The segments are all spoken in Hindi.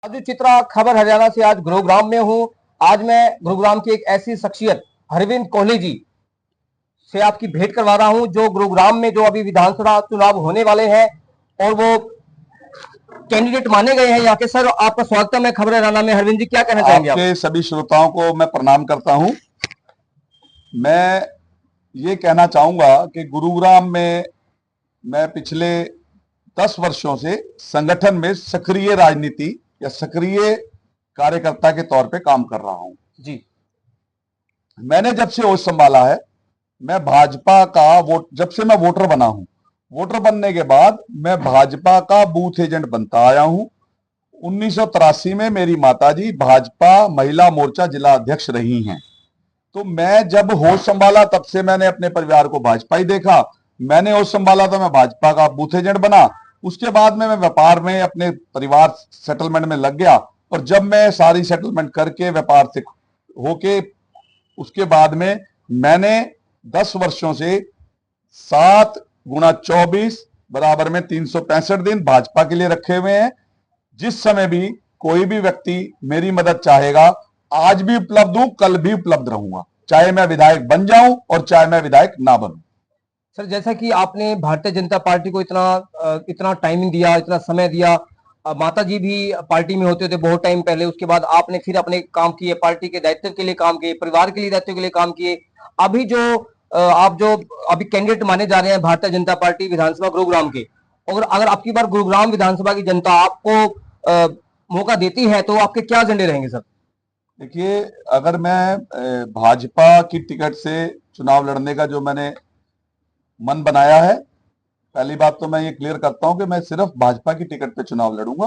आज चित्रा खबर हरियाणा से आज गुरुग्राम में हूं। आज मैं गुरुग्राम की एक ऐसी शख्सियत हरविंद कोहली जी से आपकी भेंट करवा रहा हूं जो गुरुग्राम में जो अभी विधानसभा चुनाव होने वाले हैं और वो कैंडिडेट माने गए हैं यहाँ के। सर, आपका स्वागत है खबर हरियाणा में। हरविंद जी, क्या कहना चाहेंगे आप? आपके सभी श्रोताओं को मैं प्रणाम करता हूं। मैं ये कहना चाहूंगा कि गुरुग्राम में मैं पिछले 10 वर्षों से संगठन में सक्रिय राजनीति या सक्रिय कार्यकर्ता के तौर पे काम कर रहा हूं जी। मैंने जब से होश संभाला है, मैं भाजपा का जब से मैं वोटर बना हूं, वोटर बनने के बाद मैं भाजपा का बूथ एजेंट बनता आया हूं। 1983 में मेरी माताजी भाजपा महिला मोर्चा जिला अध्यक्ष रही हैं। तो मैं जब होश संभाला तब से मैंने अपने परिवार को भाजपा ही देखा। मैंने होश संभाला तो मैं भाजपा का बूथ एजेंट बना। उसके बाद में मैं व्यापार में अपने परिवार सेटलमेंट में लग गया, और जब मैं सारी सेटलमेंट करके व्यापार से होके उसके बाद में मैंने 10 वर्षों से 7 गुणा 24 बराबर में 365 दिन भाजपा के लिए रखे हुए हैं। जिस समय भी कोई भी व्यक्ति मेरी मदद चाहेगा, आज भी उपलब्ध हूं, कल भी उपलब्ध रहूंगा, चाहे मैं विधायक बन जाऊं और चाहे मैं विधायक ना बनूं। सर, जैसा कि आपने भारतीय जनता पार्टी को इतना टाइमिंग दिया, इतना समय दिया, माता जी भी पार्टी में होते थे बहुत टाइम पहले, उसके बाद आपने फिर अपने काम किए, पार्टी के दायित्व के लिए काम किए, परिवार के लिए दायित्व के लिए काम किए। अभी आप जो अभी कैंडिडेट माने जा रहे हैं भारतीय जनता पार्टी विधानसभा गुरुग्राम के, और अगर आपकी बार गुरुग्राम विधानसभा की जनता आपको मौका देती है तो आपके क्या एजेंडे रहेंगे सर? देखिए, अगर मैं भाजपा की टिकट से चुनाव लड़ने का जो मैंने मन बनाया है, पहली बात तो मैं ये क्लियर करता हूं कि मैं सिर्फ भाजपा की टिकट पे चुनाव लड़ूंगा।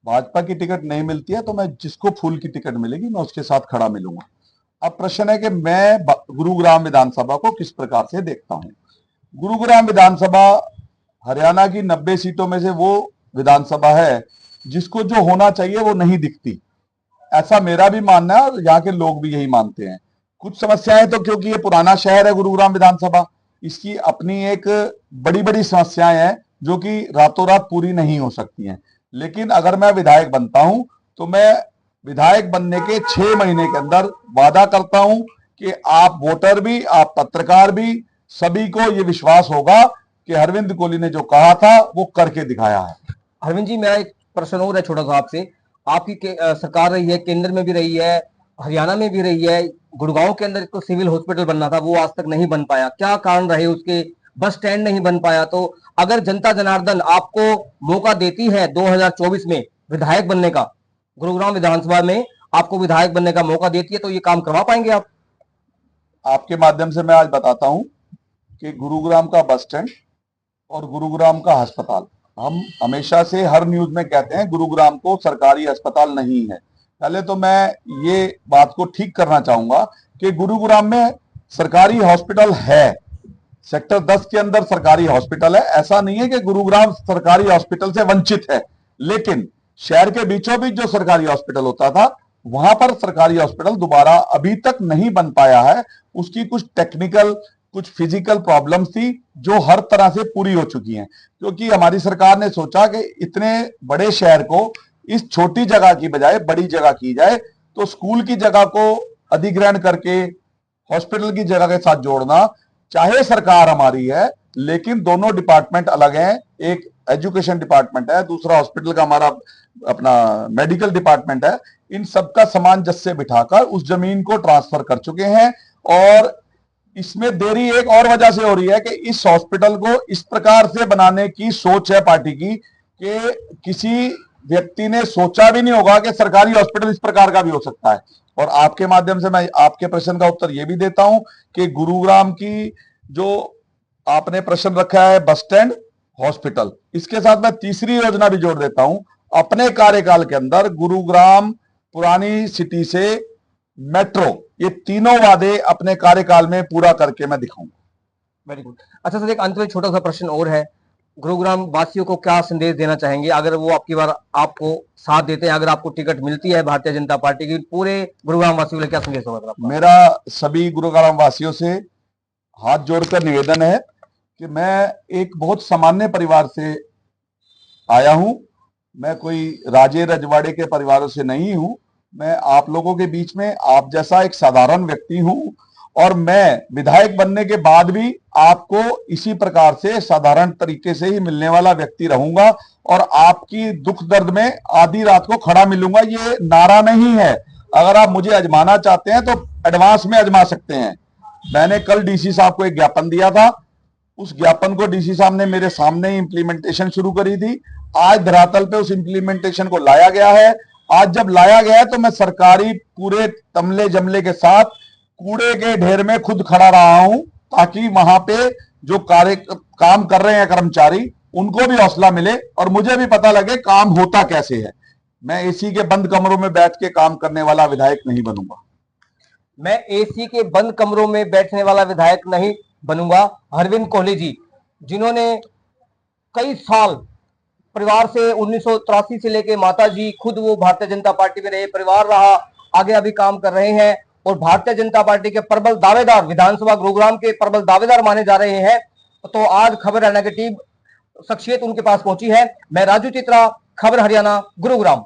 भाजपा की टिकट नहीं मिलती है तो मैं जिसको फूल की टिकट मिलेगी मैं उसके साथ खड़ा मिलूंगा। अब प्रश्न है कि मैं गुरुग्राम विधानसभा को किस प्रकार से देखता हूं। गुरुग्राम विधानसभा हरियाणा की 90 सीटों में से वो विधानसभा है जिसको जो होना चाहिए वो नहीं दिखती। ऐसा मेरा भी मानना है और यहाँ के लोग भी यही मानते हैं। कुछ समस्याएं तो, क्योंकि ये पुराना शहर है गुरुग्राम विधानसभा, इसकी अपनी एक बड़ी बड़ी समस्याएं हैं जो कि रातों रात पूरी नहीं हो सकती हैं। लेकिन अगर मैं विधायक बनता हूं तो मैं विधायक बनने के 6 महीने के अंदर वादा करता हूं कि आप वोटर भी, आप पत्रकार भी, सभी को ये विश्वास होगा कि हरविंद कोहली ने जो कहा था वो करके दिखाया है। अरविंद जी, मेरा एक प्रश्न और है छोटा सा आपसे। आपकी सरकार रही है, केंद्र में भी रही है, हरियाणा में भी रही है। गुड़गांव के अंदर तो सिविल हॉस्पिटल बनना था, वो आज तक नहीं बन पाया। क्या कारण रहे उसके? बस स्टैंड नहीं बन पाया। तो अगर जनता जनार्दन आपको मौका देती है 2024 में विधायक बनने का, गुरुग्राम विधानसभा में आपको विधायक बनने का मौका देती है, तो ये काम करवा पाएंगे आप? आपके माध्यम से मैं आज बताता हूं कि गुरुग्राम का बस स्टैंड और गुरुग्राम का अस्पताल, हम हमेशा से हर न्यूज में कहते हैं गुरुग्राम को सरकारी अस्पताल नहीं है। पहले तो मैं ये बात को ठीक करना चाहूंगा कि गुरुग्राम में सरकारी हॉस्पिटल है। सेक्टर 10 के अंदर सरकारी हॉस्पिटल है। ऐसा नहीं है कि गुरुग्राम सरकारी हॉस्पिटल से वंचित है, लेकिन शहर के बीचों बीच जो सरकारी हॉस्पिटल होता था वहां पर सरकारी हॉस्पिटल दोबारा अभी तक नहीं बन पाया है। उसकी कुछ टेक्निकल, कुछ फिजिकल प्रॉब्लम्स थी जो हर तरह से पूरी हो चुकी हैं, क्योंकि हमारी सरकार ने सोचा कि इतने बड़े शहर को इस छोटी जगह की बजाय बड़ी जगह की जाए, तो स्कूल की जगह को अधिग्रहण करके हॉस्पिटल की जगह के साथ जोड़ना, चाहे सरकार हमारी है लेकिन दोनों डिपार्टमेंट अलग हैं। एक एजुकेशन डिपार्टमेंट है, दूसरा हॉस्पिटल का हमारा अपना मेडिकल डिपार्टमेंट है। इन सबका सामंजस्य बिठाकर उस जमीन को ट्रांसफर कर चुके हैं, और इसमें देरी एक और वजह से हो रही है कि इस हॉस्पिटल को इस प्रकार से बनाने की सोच है पार्टी की कि किसी व्यक्ति ने सोचा भी नहीं होगा कि सरकारी हॉस्पिटल इस प्रकार का भी हो सकता है। और आपके माध्यम से मैं आपके प्रश्न का उत्तर यह भी देता हूं कि गुरुग्राम की जो आपने प्रश्न रखा है बस स्टैंड, हॉस्पिटल, इसके साथ मैं तीसरी योजना भी जोड़ देता हूं। अपने कार्यकाल के अंदर गुरुग्राम पुरानी सिटी से मेट्रो, ये तीनों वादे अपने कार्यकाल में पूरा करके मैं दिखाऊंगा। Very good. अच्छा सर, एक अंत में छोटा सा प्रश्न और है। गुरुग्राम वासियों को क्या संदेश देना चाहेंगे अगर वो आपकी बार आपको साथ देते हैं, अगर आपको टिकट मिलती है भारतीय जनता पार्टी की? पूरे गुरुग्राम वासियों के लिए क्या संदेश होगा आपका? मेरा सभी गुरुग्राम वासियों से हाथ जोड़कर निवेदन है कि मैं एक बहुत सामान्य परिवार से आया हूं। मैं कोई राजे रजवाड़े के परिवारों से नहीं हूं। मैं आप लोगों के बीच में आप जैसा एक साधारण व्यक्ति हूं, और मैं विधायक बनने के बाद भी आपको इसी प्रकार से साधारण तरीके से ही मिलने वाला व्यक्ति रहूंगा, और आपकी दुख दर्द में आधी रात को खड़ा मिलूंगा। ये नारा नहीं है। अगर आप मुझे आजमाना चाहते हैं तो एडवांस में आजमा सकते हैं। मैंने कल डीसी साहब को एक ज्ञापन दिया था, उस ज्ञापन को डीसी साहब ने मेरे सामने ही इंप्लीमेंटेशन शुरू करी थी। आज धरातल पे उस इंप्लीमेंटेशन को लाया गया है। आज जब लाया गया है तो मैं सरकारी पूरे तमले जमले के साथ कूड़े के ढेर में खुद खड़ा रहा हूं, ताकि वहां पे जो काम कर रहे हैं कर्मचारी, उनको भी हौसला मिले और मुझे भी पता लगे काम होता कैसे है। मैं एसी के बंद कमरों में बैठ के काम करने वाला विधायक नहीं बनूंगा। मैं एसी के बंद कमरों में बैठने वाला विधायक नहीं बनूंगा। अरविंद कोहली जी, जिन्होंने कई साल परिवार से 1983 से लेके माता जी खुद वो भारतीय जनता पार्टी में रहे, परिवार रहा, आगे अभी काम कर रहे हैं और भारतीय जनता पार्टी के प्रबल दावेदार, विधानसभा गुरुग्राम के प्रबल दावेदार माने जा रहे हैं। तो आज खबर हरियाणा की टीम शख्सियत उनके पास पहुंची है। मैं राजू चित्रा, खबर हरियाणा, गुरुग्राम।